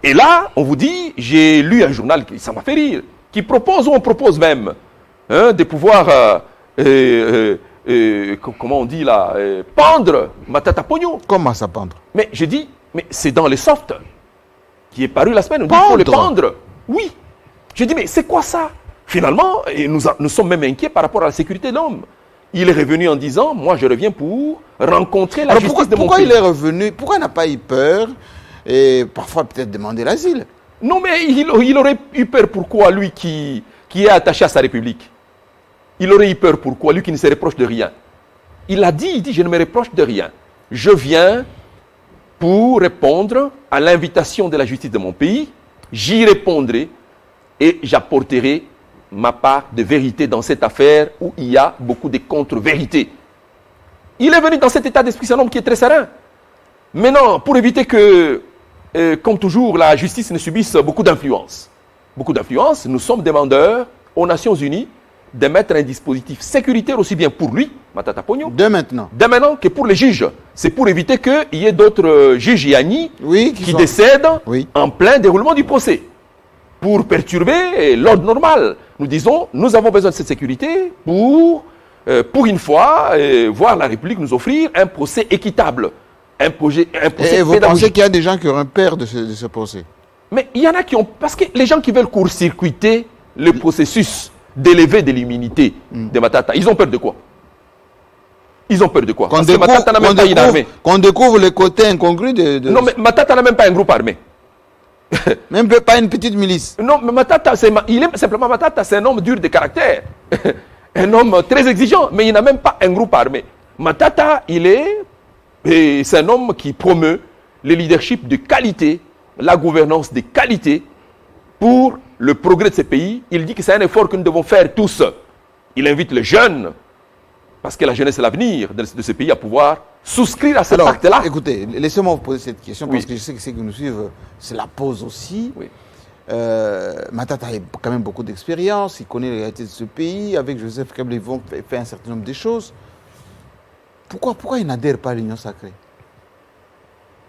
Et là, on vous dit, j'ai lu un journal, ça m'a fait rire, qui propose, ou on propose même, de pouvoir, comment on dit là, pendre Matata Pogno. dit. Comment ça pendre? Mais j'ai dit, mais c'est dans les softs qui est paru la semaine. On dit qu'il faut le pendre. Oui. J'ai dit, mais c'est quoi ça? Finalement, et nous sommes même inquiets par rapport à la sécurité de l'homme. Il est revenu en disant, moi je reviens pour rencontrer la Alors justice de mon pourquoi pays. il est revenu? Pourquoi il n'a pas eu peur et parfois peut-être demander l'asile? Non, mais il aurait eu peur. Pourquoi, lui qui est attaché à sa République? Il aurait eu peur. Pourquoi, lui qui ne se reproche de rien? Il a dit, je ne me reproche de rien. Je viens pour répondre à l'invitation de la justice de mon pays. J'y répondrai et j'apporterai ma part de vérité dans cette affaire où il y a beaucoup de contre-vérités. Il est venu dans cet état d'esprit, c'est un homme qui est très serein. Maintenant, pour éviter que, comme toujours, la justice ne subisse beaucoup d'influence. Nous sommes demandeurs aux Nations Unies de mettre un dispositif sécuritaire aussi bien pour lui, Matata Pogno, Dès maintenant. dès maintenant que pour les juges. C'est pour éviter qu'il y ait d'autres juges Yanni Oui, qui sont- décèdent Oui. en plein déroulement du procès. Pour perturber l'ordre normal. Nous disons, nous avons besoin de cette sécurité pour une fois, voir la République nous offrir un procès équitable. Un procès Et vous pédagogique. pensez qu'il y a des gens qui auront peur de ce procès? Mais il y en a qui ont... Parce que les gens qui veulent court-circuiter le processus d'élever de l'immunité de Matata, ils ont peur de quoi? Parce que Matata n'a même pas une armée. Qu'on découvre les côtés incongrus de... Non, mais Matata n'a même pas un groupe armé. Même pas une petite milice. Non, mais Matata, c'est un homme dur de caractère. Un homme très exigeant, mais il n'a même pas un groupe armé. Matata, c'est un homme qui promeut le leadership de qualité, la gouvernance de qualité pour le progrès de ce pays. Il dit que c'est un effort que nous devons faire tous. Il invite les jeunes, parce que la jeunesse est l'avenir de ce pays, à pouvoir souscrire à cet Alors, acte-là. écoutez, laissez-moi vous poser cette question parce Oui. que je sais que ceux qui nous suivent se la posent aussi. Oui. Matata a quand même beaucoup d'expérience, il connaît les réalités de ce pays. Avec Joseph Kabila, ils vont faire un certain nombre de choses. Pourquoi il n'adhère pas à l'Union sacrée?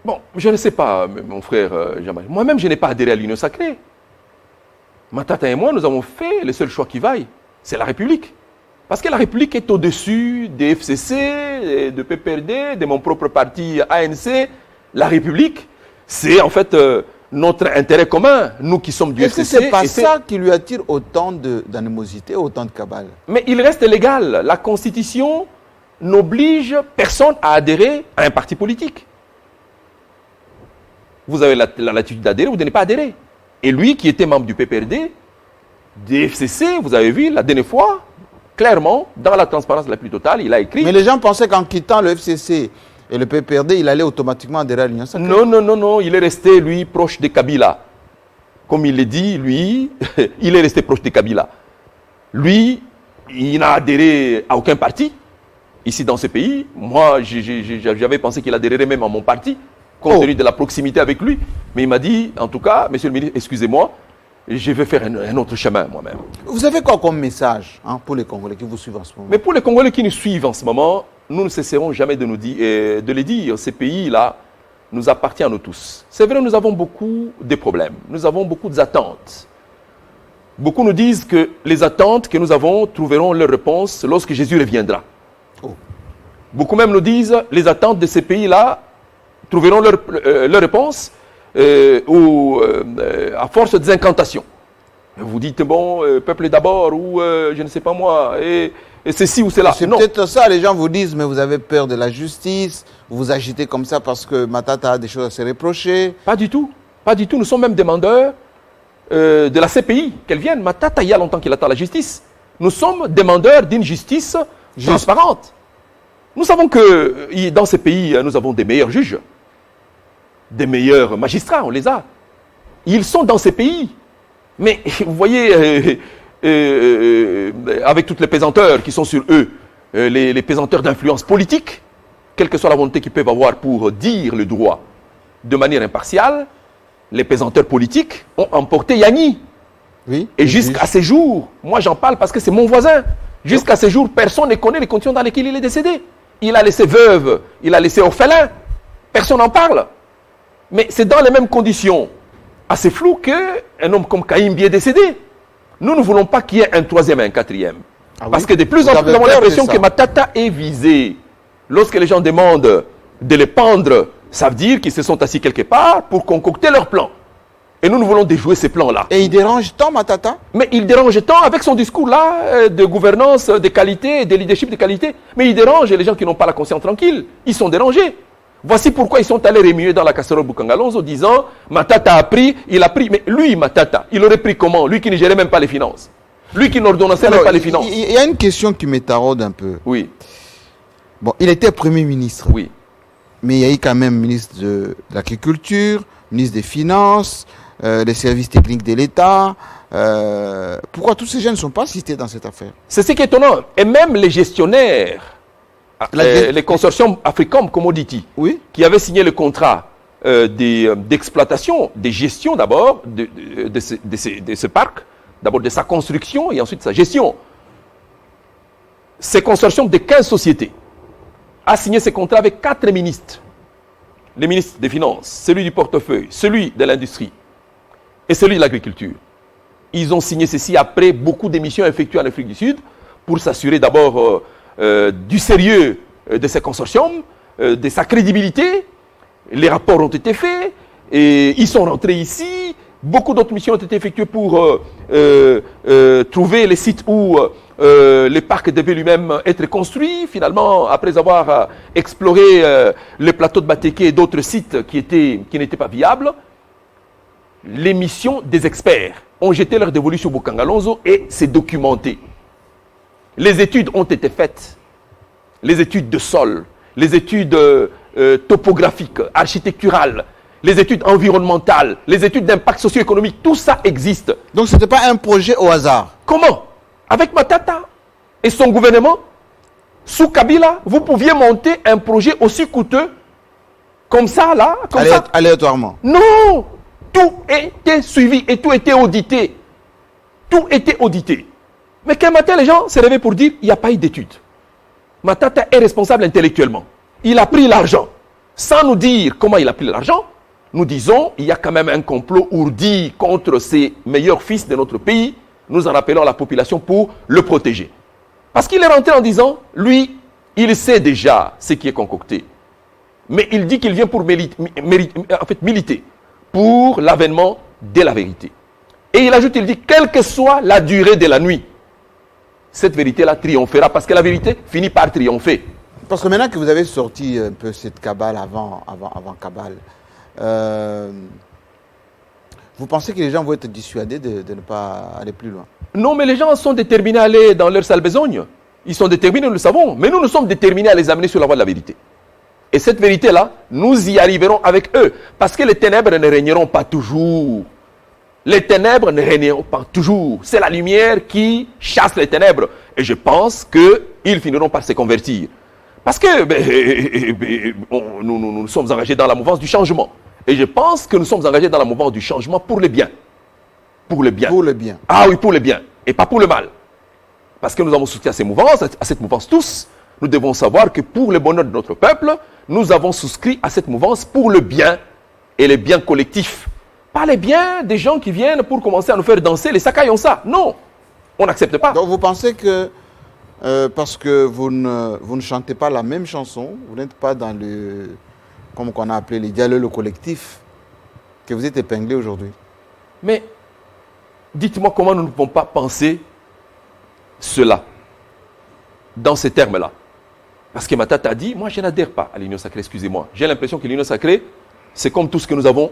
Bon, je ne sais pas, mon frère Jean-Marie. Moi-même, je n'ai pas adhéré à l'Union sacrée. Matata et moi, nous avons fait le seul choix qui vaille. C'est la République. Parce que la République est au-dessus des FCC, de PPRD, de mon propre parti ANC. La République, c'est en fait notre intérêt commun, nous qui sommes du Est-ce que FCC. c'est pas et ça qui lui attire autant d'animosité, autant de cabale? Mais il reste légal. La Constitution n'oblige personne à adhérer à un parti politique. Vous avez la latitude d'adhérer ou de ne pas adhérer. Et lui, qui était membre du PPRD, des FCC, vous avez vu la dernière fois, clairement, dans la transparence la plus totale, il a écrit... Mais les gens pensaient qu'en quittant le FCC et le PPRD, il allait automatiquement adhérer à l'Union sacrée. Non, il est resté, lui, proche de Kabila. Comme il l'a dit, lui, il est resté proche de Kabila. Lui, il n'a adhéré à aucun parti, ici dans ce pays. Moi, j'avais pensé qu'il adhérerait même à mon parti, compte tenu de la proximité avec lui. Mais il m'a dit, en tout cas, monsieur le ministre, excusez-moi, je vais faire un autre chemin moi-même. Vous avez quoi comme message pour les Congolais qui vous suivent en ce moment? Mais pour les Congolais qui nous suivent en ce moment, nous ne cesserons jamais de les dire. Ces pays-là nous appartiennent à nous tous. C'est vrai, nous avons beaucoup de problèmes. Nous avons beaucoup d'attentes. Beaucoup nous disent que les attentes que nous avons trouveront leur réponse lorsque Jésus reviendra. Oh. Beaucoup même nous disent les attentes de ces pays-là trouveront leur réponse à force des incantations. Vous dites, bon, peuple d'abord, ou je ne sais pas moi, et ceci ou cela. C'est Non. peut-être ça, les gens vous disent, mais vous avez peur de la justice, vous vous agitez comme ça parce que Matata a des choses à se reprocher. Pas du tout. Pas du tout. Nous sommes même demandeurs de la CPI, qu'elle vienne. Matata, il y a longtemps qu'il attend la justice. Nous sommes demandeurs d'une justice transparente. Nous savons que dans ces pays, nous avons des meilleurs juges, des meilleurs magistrats, on les a. Ils sont dans ces pays. Mais vous voyez, avec toutes les pesanteurs qui sont sur eux, les pesanteurs d'influence politique, quelle que soit la volonté qu'ils peuvent avoir pour dire le droit de manière impartiale, les pesanteurs politiques ont emporté Yanni. Oui. Et jusqu'à ces jours, moi j'en parle parce que c'est mon voisin, jusqu'à ces jours, personne ne connaît les conditions dans lesquelles il est décédé. Il a laissé veuve, il a laissé orphelin, personne n'en parle. Mais c'est dans les mêmes conditions, assez floues, qu'un homme comme Kaïmbi est décédé. Nous ne voulons pas qu'il y ait un troisième et un quatrième. Ah Parce oui? que de plus en Vous plus, nous avez avons peur de l'impression ça? que Matata est visé. Lorsque les gens demandent de les pendre, ça veut dire qu'ils se sont assis quelque part pour concocter leur plan. Et nous voulons déjouer ces plans-là. Et il dérange tant Matata? Mais il dérange tant avec son discours-là de gouvernance de qualité, de leadership de qualité. Mais il dérange les gens qui n'ont pas la conscience tranquille. Ils sont dérangés. Voici pourquoi ils sont allés remuer dans la casserole Boukangalonzo en disant Matata a pris, il a pris. Mais lui, Matata, il aurait pris comment? Lui qui ne gérait même pas les finances. Lui qui n'ordonnait même pas les finances. Il y a une question qui me taraude un peu. Oui, Bon, il était Premier ministre. oui. Mais il y a eu quand même ministre de l'Agriculture, ministre des Finances, des services techniques de l'État. Pourquoi tous ces gens ne sont pas cités dans cette affaire? C'est ce qui est étonnant. Et même les gestionnaires, les consortiums Africom Commodity, Oui. qui avaient signé le contrat d'exploitation, de gestion d'abord de ce parc, d'abord de sa construction et ensuite de sa gestion. Ces consortiums de 15 sociétés a signé ce contrat avec 4 ministres. Le ministre des Finances, celui du portefeuille, celui de l'Industrie et celui de l'Agriculture. Ils ont signé ceci après beaucoup d'émissions effectuées en Afrique du Sud pour s'assurer d'abord du sérieux de ces consortiums, de sa crédibilité. Les rapports ont été faits et ils sont rentrés ici. Beaucoup d'autres missions ont été effectuées pour trouver les sites où le parc devait lui-même être construit. Finalement, après avoir exploré le plateau de Bateke et d'autres sites qui n'étaient pas viables, les missions des experts ont jeté leur dévolu sur Boukangalonzo et c'est documenté. Les études ont été faites. Les études de sol, les études topographiques, architecturales, les études environnementales, les études d'impact socio-économique, tout ça existe. Donc ce n'était pas un projet au hasard. Comment? Avec Matata et son gouvernement, sous Kabila, vous pouviez monter un projet aussi coûteux, comme ça, là, comme ça. Aléatoirement. Non! Tout était suivi et tout était audité. Tout était audité. Mais qu'un matin, les gens se réveillent pour dire il n'y a pas eu d'études. Matata est responsable intellectuellement. Il a pris l'argent. Sans nous dire comment il a pris l'argent, nous disons il y a quand même un complot ourdi contre ces meilleurs fils de notre pays. Nous en rappelons à la population pour le protéger. Parce qu'il est rentré en disant, lui, il sait déjà ce qui est concocté. Mais il dit qu'il vient pour militer pour l'avènement de la vérité. Et il ajoute, il dit, quelle que soit la durée de la nuit, cette vérité-là triomphera parce que la vérité finit par triompher. Parce que maintenant que vous avez sorti un peu cette cabale avant cabale, vous pensez que les gens vont être dissuadés de ne pas aller plus loin? Non, mais les gens sont déterminés à aller dans leur sale besogne. Ils sont déterminés, nous le savons. Mais nous sommes déterminés à les amener sur la voie de la vérité. Et cette vérité-là, nous y arriverons avec eux. Parce que les ténèbres ne régneront pas toujours. Les ténèbres ne régneront pas toujours. C'est la lumière qui chasse les ténèbres. Et je pense qu'ils finiront par se convertir. Parce que nous sommes engagés dans la mouvance du changement. Et je pense que nous sommes engagés dans la mouvance du changement pour le bien. Pour le bien. Pour le bien. Ah oui, pour le bien. Et pas pour le mal. Parce que nous avons souscrit à ces mouvances, à cette mouvance tous. Nous devons savoir que pour le bonheur de notre peuple, nous avons souscrit à cette mouvance pour le bien et le bien collectif. Pas les biens des gens qui viennent pour commencer à nous faire danser les Sakai ont ça. Non, on n'accepte pas. Donc vous pensez que parce que vous ne chantez pas la même chanson, vous n'êtes pas dans le, comme on a appelé les dialogues collectifs, que vous êtes épinglé aujourd'hui? Mais dites-moi comment nous ne pouvons pas penser cela. dans ces termes-là. Parce que Matata a dit, moi je n'adhère pas à l'Union sacrée, excusez-moi. J'ai l'impression que l'Union sacrée, c'est comme tout ce que nous avons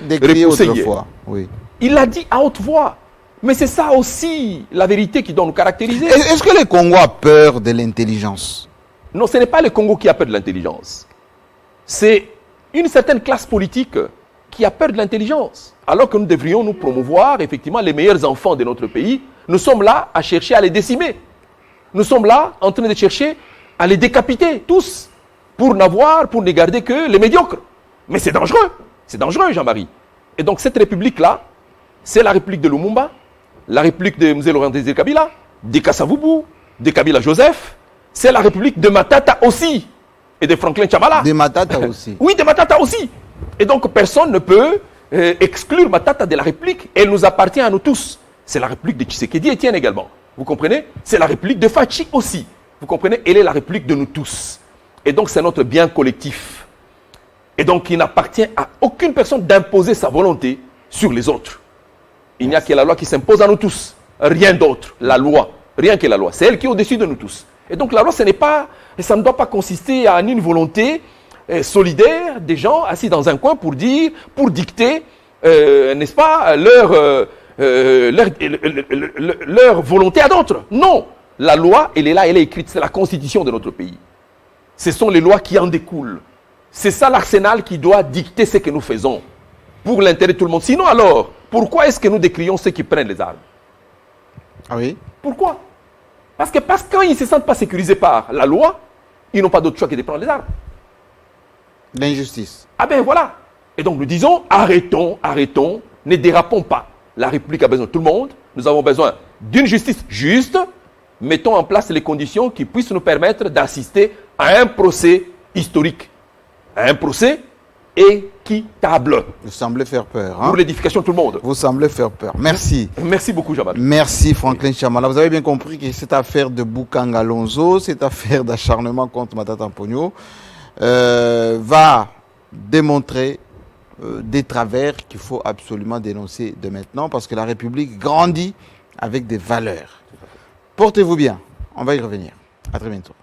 Décrié repoussé hier. autrefois. Oui. Il l'a dit à haute voix. Mais c'est ça aussi la vérité qui doit nous caractériser. Est-ce que le Congo a peur de l'intelligence? Non, ce n'est pas le Congo qui a peur de l'intelligence. C'est une certaine classe politique qui a peur de l'intelligence. Alors que nous devrions nous promouvoir effectivement les meilleurs enfants de notre pays. Nous sommes là à chercher à les décimer. Nous sommes là en train de chercher à les décapiter tous pour ne garder que les médiocres. Mais c'est dangereux Jean-Marie. Et donc cette république-là, c'est la république de Lumumba, la république de M. Laurent Désiré Kabila, de Kasavubu, de Kabila Joseph, c'est la république de Matata aussi, et de Franklin Tchamala. De Matata aussi. Oui, de Matata aussi. Et donc personne ne peut exclure Matata de la république, elle nous appartient à nous tous. C'est la république de Tshisekedi Etienne également, vous comprenez? C'est la république de Fachi aussi, vous comprenez? Elle est la république de nous tous. Et donc c'est notre bien collectif. Et donc il n'appartient à aucune personne d'imposer sa volonté sur les autres. Il n'y a que la loi qui s'impose à nous tous. Rien d'autre. La loi. Rien que la loi. C'est elle qui est au-dessus de nous tous. Et donc la loi, ça ne doit pas consister en une volonté solidaire des gens assis dans un coin pour dicter, n'est-ce pas, leur volonté à d'autres. Non. La loi, elle est là, elle est écrite. C'est la constitution de notre pays. Ce sont les lois qui en découlent. C'est ça l'arsenal qui doit dicter ce que nous faisons pour l'intérêt de tout le monde. Sinon alors, pourquoi est-ce que nous décrions ceux qui prennent les armes? Ah oui? Pourquoi? Parce que quand ils ne se sentent pas sécurisés par la loi, ils n'ont pas d'autre choix que de prendre les armes. L'injustice. Ah ben voilà. Et donc nous disons, arrêtons, ne dérapons pas. La République a besoin de tout le monde. Nous avons besoin d'une justice juste. Mettons en place les conditions qui puissent nous permettre d'assister à un procès historique. À un procès équitable. Vous semblez faire peur. Hein? Pour l'édification de tout le monde. Vous semblez faire peur. Merci. Merci beaucoup, Jean-Marie. Merci, Franklin Tchamala. Vous avez bien compris que cette affaire de Bukanga Lonzo, cette affaire d'acharnement contre Matata Mponyo, va démontrer des travers qu'il faut absolument dénoncer de maintenant parce que la République grandit avec des valeurs. Portez-vous bien. On va y revenir. À très bientôt.